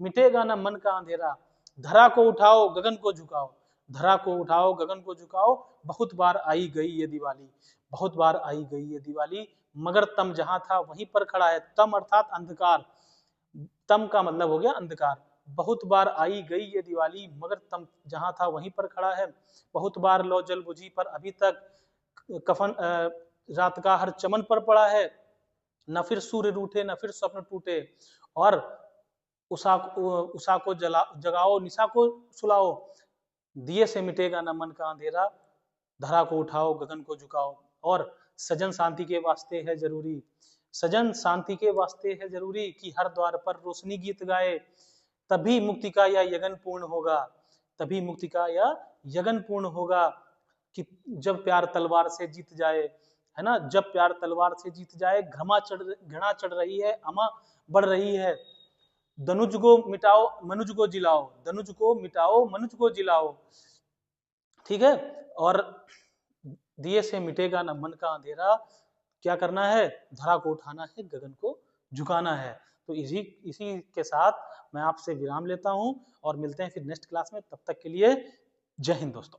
मिटेगा ना मन का अंधेरा, धरा को उठाओ गगन को झुकाओ, धरा को उठाओ गगन को झुकाओ, बहुत बार आई गई ये दिवाली, बहुत बार आई गई ये दिवाली, मगर तम जहां था वहीं पर खड़ा है। तम अर्थात अंधकार, तम का मतलब हो गया अंधकार। बहुत बार आई गई ये दिवाली, मगर तम जहां था वहीं पर खड़ा है। बहुत बार लो जल बुझी पर अभी तक कफन रात का हर चमन पर पड़ा है। न फिर सूर्य रूठे न फिर स्वप्न टूटे, और उषा को जगाओ निशा को सुलाओ, दिए से मिटेगा न मन का अंधेरा, धरा को उठाओ गगन को झुकाओ। और सजन शांति के वास्ते है जरूरी, सजन शांति के वास्ते है जरूरी कि हर द्वार पर रोशनी गीत गाए, तभी मुक्ति का यह यगन पूर्ण होगा, तभी मुक्ति का यह यगन पूर्ण होगा, कि जब प्यार तलवार से जीत जाए, है ना, जब प्यार तलवार से जीत जाए, घृणा चढ़ रही है, अमा बढ़ रही है, दनुज को मिटाओ मनुज को जिलाओ, दनुज को मिटाओ मनुज को जिलाओ, ठीक है। और दिए से मिटेगा ना मन का अंधेरा, क्या करना है? धरा को उठाना है, गगन को झुकाना है। तो इसी के साथ मैं आपसे विराम लेता हूं और मिलते हैं फिर नेक्स्ट क्लास में। तब तक के लिए जय हिंद दोस्तों।